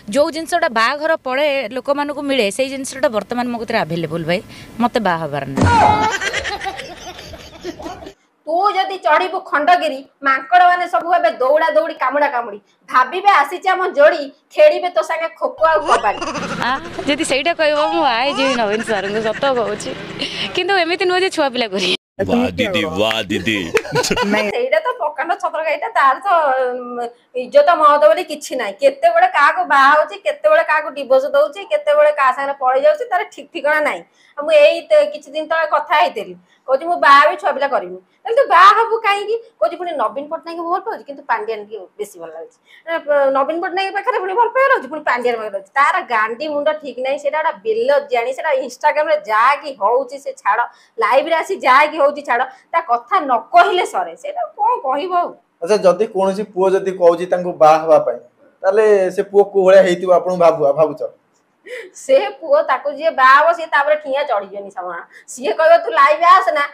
जो जिनसटा बाघर पड़े लोक मानक मिले से जिनसटा बर्तमान मो कते अवेलेबल भाई मत बाहर ना तू जदि चढ़ू खंडगिरी माकड़ मैंने सब ए दौड़ा दौड़ी कामुड़ा कामुड़ी भावे आसी आम जोड़ी खेड़े तो सागे खोखो आ कबाड़ी जदि सहीटा कहब मु आए जी नवीन सर सत कहूँ किंतु एमती नुह छुआ पिला करी वाह दीदी वाह दीदी ସେଇଟା ତ ପକାଣ୍ଡ ଛତ୍ର ଗାଈଟା ତାର ତ ଇଜ୍ଜତ ମହତ ବୋଲି କିଛି ନାହିଁ କେତେବେଳେ କାହାକୁ ବାହା ହଉଛି କେତେବେଳେ କାହାକୁ ଡିଭୋର୍ସ ଦଉଛି କେତେବେଳେ କାହା ସାଙ୍ଗରେ ପଳେଇ ଯାଉଛି ତାର ଠିକ ଠିକଣା ନାହିଁ ଆଉ ମୁଁ ଏଇ କିଛି ଦିନ ତଳେ କଥା ହେଇଥିଲି କହୁଛି ମୁଁ ବାହା ବି ଛୁଆ ପିଲା କରିବି ତାହେଲେ ତୁ ବାହା ହବୁ କାହିଁକି କହୁଛି ପୁଣି ନବୀନ ପଟ୍ଟନାୟକ ଭଲ ପାଉଛି କିନ୍ତୁ ପାଣ୍ଡିଆନ କି ବେଶୀ ଭଲ ଲାଗୁଛି ନବୀନ ପଟ୍ଟନାୟକ ପାଖରେ ପୁଣି ଭଲ ପାଇବା ରହୁଛି ପୁଣି ପାଣ୍ଡିଆନ ପାଖରେ ରହୁଛି ତାର ଗାଣ୍ଡି ମୁଣ୍ଡ ଠିକ ନାହିଁ ସେଇଟା ଗୋଟେ ବେଲ ଜାଣି ସେଇଟା ଇନଷ୍ଟାଗ୍ରାମରେ ଯାହାକି ହଉଛି ସେ ଛାଡ ଲାଇଭରେ ଆସି ଯାହାକି ହଉଛି ଛାଡ ତା କଥା ନ କହିଲେ ସରେ ସେଇଟା କଣ କହିବ ଆଉ ଆଚ୍ଛା ଯଦି କୌଣସି ପୁଅ ଯଦି କହୁଛି ତାଙ୍କୁ ବାହା ହେବା ପାଇଁ ତାହେଲେ ସେ ପୁଅ କୋଉ ଭଳିଆ ହେଇଥିବ ଆପଣ ଭାବୁଛ ସେ ପୁଅ ତାକୁ ଯିଏ ବାହା ହବ ସିଏ ତାପରେ ଠିଆ ଚଢିଯିବନି ସାମନା ସିଏ କହିବ ତୁ ଲାଇଭ ଆସ ନା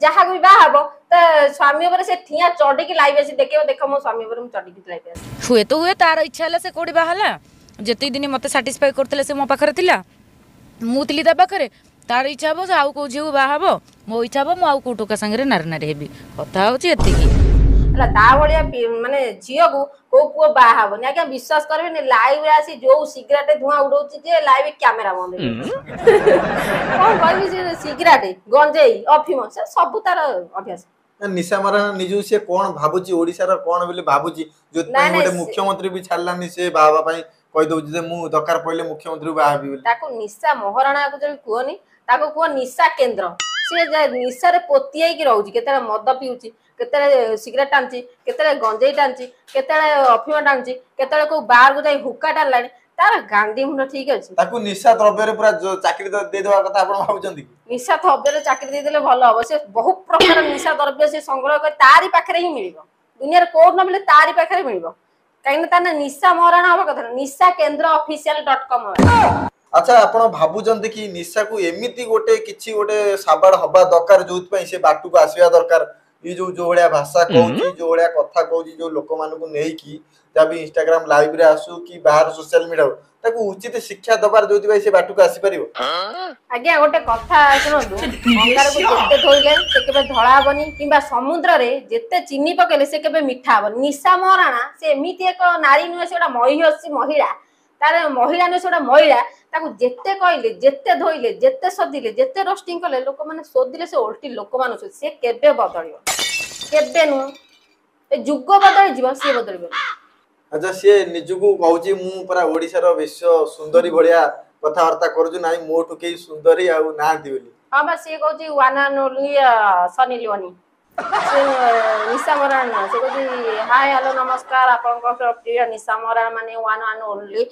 ଯାହାକୁ ବି ବାହା ହବ ତା ସ୍ୱାମୀ ଉପରେ ସେ ଠିଆ ଚଢିକି ଲାଇଭ ଆସି ଦେଖେଇବ ଦେଖ ମୋ ସ୍ୱାମୀ ଉପରେ ମୁଁ ଚଢିକି ଲାଇଭ ଆସି हुए तो हुए तार इच्छा है से कोड़ी बाहला जिते दिन मत साटिस्फाई करते से मो पाखे थिला मुली ता पाखे तार इच्छा हम आउ कौ झील बाहब मो इच्छा हम आउ कौ टोका सागर नारी नारी हेबी कथा हूँ ता भाया माने झील को को पुओ बाहा हबनी आज्ञा विश्वास करबे लाइव रे आसी जो सिगरेट धुआं उड़ौची जे लाइव कैमेरा बंद कौन कहबी से सिगरेट गंजेई अफिम से सब तार अभ्यास निशा मारा निजु से कोन भाबुची ओडिसा र कोन बोली भाबुची जो गोटे मुख्यमंत्री भी छाड़लानी से बाबा पई कहि दउची जे मु दरकार पइले मुख्यमंत्री बाहाबी बोली ताको निशा महाराणा को जल कुहनी ताको कुह निशा केंद्र से निशा रे पोतियै की रहउची केते मद पिउची केते सिगरेट टांची केते गंजेई टांची केते अफिम टांची केते को बाहर को जाई हुक्का टालानी तार गांधी मुंड ठीक अछि ताको निशा द्रव्य रे पूरा चाकरी दे देवा कथा आपण भाबुचंदी निशा द्रव्य रे चाकरी दे देले भलो हो से बहुत प्रकार निशा द्रव्य से संग्रह कर तारी पाखरे ही मिलिबो दुनिया रे कोड न मिले तारी पाखरे मिलिबो काइन ताने निशा महाराणा होबा कथा निशा केंद्र official.com अच्छा आपण भाबुचंदी कि निशा को एमिति गोटे किछि गोटे साबाड हबा दरकार जोत पई से बाटू को आसीबा दरकार ये जो भलिया भाषा कहूची जो भलिया कथा कहूची जो लोक मान को नै की जब इंस्टाग्राम लाइव रे आसु कि बाहर सोशल मीडिया ताको उचित शिक्षा दबार जोति भाई से बाटू को आसी परिबो आज्ञा गोटे कथा सुनंदु अंगार को जत्ते धोइले से केबे धळा हबनी किबा समुद्र रे जत्ते चीनी पकेले से केबे मिठा हबनी निशा महाराणा से एमिति एक नारी नुहे सेडा महिषी महिला तार महिला नुहे सेडा महिला ताको जत्ते कहले जत्ते धोइले जत्ते सदिले जत्ते रोस्टिंग कले लोक माने सोदिले से उल्टी लोक मान से केबे बदलियो केबे नु ए जुग बदल जीव से बदलिबो अच्छा से निजुगु कहूची मु पूरा ओडिसा रो विश्व सुंदरी भलिया कथा वार्ता करूछु नाही मोठु के सुंदरी आ नांती बोली हां बस से कहूची one and only Sunny Leone Nisha Maharana से कहूची हाय हेलो नमस्कार आपन को प्रिय निशा महाराणा माने वन एंड ओनली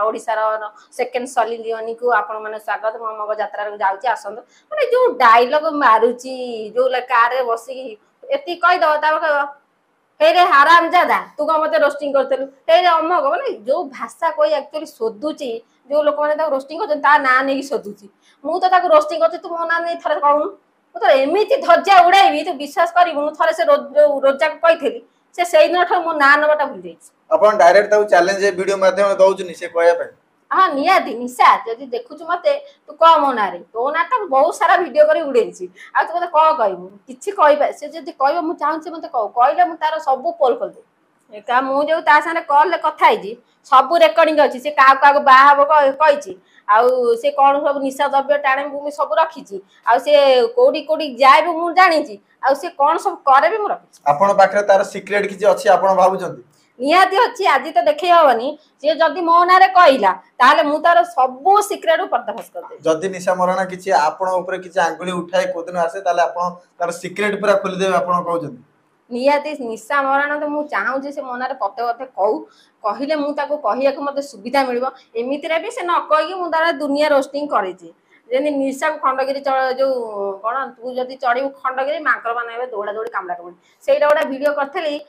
ओडिसा रो सेकंड सनी लियोनी को आपन माने स्वागत ममग यात्रा रे जाउची आसंद माने जो डायलॉग मारुची जो कार रे बसी एती कहि दो ता कहबो हे रे हरामजादा तू का मते रोस्टिंग करतेलु हे रे अमग माने जो भाषा कोई एक्चुअली सोदुची जो लोक माने ता रोस्टिंग करते ता ना नै सोदुची मु तो ताको रोस्टिंग करते तू मो ना नै थरे कहू मु तो एमिति धज्जा उड़ाइबी तू विश्वास करिबु मु थरे से रोजा को कहिथली से सेई दिन ठो मो ना नबाटा भूल जाईछ अपन डायरेक्ट ताऊ चैलेंज वीडियो माध्यम दउछु नि से कहया पे हाँ नियादी निशा जदि देखुछु मते तू कह मो ना रे तो ना तो बहुत सारा वीडियो करी उड़ेछि आ तू मते कह कहबू किछि कहबा से जदि कहबो मु चाहूछि मते कह कहले मु तार सब पोल खोल दे एका मु जो ता साने कॉल ले कथा आइछि सब रेकॉर्डिंग अछि से का का बाहा हबो कहिछि आउ से कोन सब निशा द्रव्य टाणे भूमि सब रखिछि आउ से कोडी कोडी जायबो मु जानिछि आउ से कोन सब करे भी मु रखिछि आपण पाखरे तार सीक्रेट किछि अछि आपण भाबुचंदी निहाती अच्छी आज तो देखै हबनी से जदि मो नारे कहला ताले मु तार सब सीक्रेट पर्दाफाश कर दे जदि निशा महाराणा किछि आपण ऊपर किछि आंगुली उठाए कोदिन आसे ताले आपण तार सीक्रेट पूरा खोली देबे आपण कहउचंदी निहाती निशा महाराणा तो मु चाहू जे से मो नारे पते पते कहू कहिले मु ताको कहिया को मते सुविधा मिलबो एमिति रे भी से न कहि मु तार दुनिया रोस्टिंग करै छी जेनी निशा को खंडगिरी जो कोन तू जदि चढ़ीबू खंडगिरी मांकर माने दौड़ा दौड़ी कामला कबडी सेइडा गोटा वीडियो करथली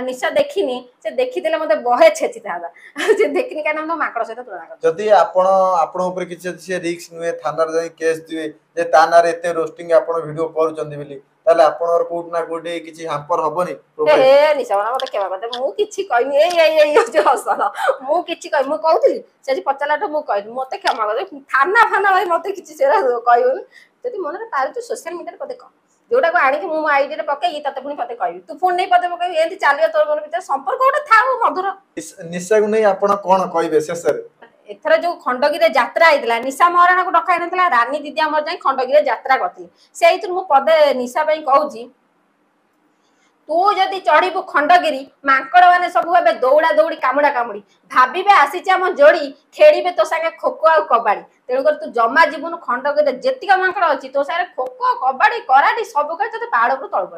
निशा देखिनी से देखिदेले मते बहे छेची थादा से देखिनी काना हम मांकर सहित तुलना कर जदि आपण ऊपर किछि से रिस्क नुए थाना रे जाई केस दिवे जे ताना रे एते रोस्टिंग आपण वीडियो करूचंदी बोली ତାହେଲେ ଆପଣଙ୍କର କୋଉଠି ନା କୋଉଠି କିଛି ହାମ୍ପର ହବନି ପ୍ରୋଫାଇଲ? ଏ ନିଶାମରା ମତେ କ୍ଷମା କରିଦେ ମୁଁ କିଛି କହିନି ଏଇ ହଉଛି ହସଲ ମୁଁ କିଛି କହିନି ମୁଁ କହୁଥିଲି ସେ ଆଜି ପଚାରିଲାଠୁ ମୁଁ କହିଲି ମତେ କ୍ଷମା କରିଦେ ଥାନା ଫାନା ଭାଇ ମତେ କିଛି ସେରା କହିବୁନି ଯଦି ମନରେ ପାରୁଛୁ ସୋସିଆଲ ମିଡ଼ିଆରେ ପଦେ କହ ଯୋଉଟାକୁ ଆଣିକି ମୁଁ ମୋ ଆଇଡିରେ ପକେଇକି ତତେ ପୁଣି ପଦେ କହିବି ତୁ ପୁଣି ନେଇ ପଦେ ପକେଇବି ଏମିତି ଚାଲିବ ତୋର ମୋର ଭିତରେ ସମ୍ପର୍କ ଗୋଟେ ଥାଉ ମଧୁର। ନିଶାକୁ ନେଇ ଆପଣ କଣ କହିବେ ଶେଷରେ? ଏଥର ଯୋଉ ଖଣ୍ଡଗିରିରେ ଯାତ୍ରା ହେଇଥିଲା ନିଶା ମହାରାଣାକୁ ଡକା ହେଇନଥିଲା ରାନୀ ଦିଦି ଆମର ଯାଇ ଖଣ୍ଡଗିରିରେ ଯାତ୍ରା କରିଥିଲେ ସେଇଥିରୁ ମୁଁ ପଦେ ନିଶା ପାଇଁ କହୁଛି ତୁ ଯଦି ଚଢିବୁ ଖଣ୍ଡଗିରି ମାଙ୍କଡ ମାନେ ସବୁ ଏବେ ଦୌଡା ଦୌଡି କାମୁଡା କାମୁଡି ଭାବିବେ ଆସିଛି ଆମ ଯୋଡି ଖେଳିବେ ତୋ ସାଙ୍ଗେ ଖୋଖୋ ଆଉ କବାଡି ତେଣୁକରି ତୁ ଜମା ଯିବୁନୁ ଖଣ୍ଡଗିରିରେ ଯେତିକ ମାଙ୍କଡ ଅଛି ତୋ ସାଙ୍ଗରେ ଖୋଖୋ କବାଡି କରାଡି ସବୁ କରି ତୋତେ ପାହାଡ ଉପରୁ ତଳକୁ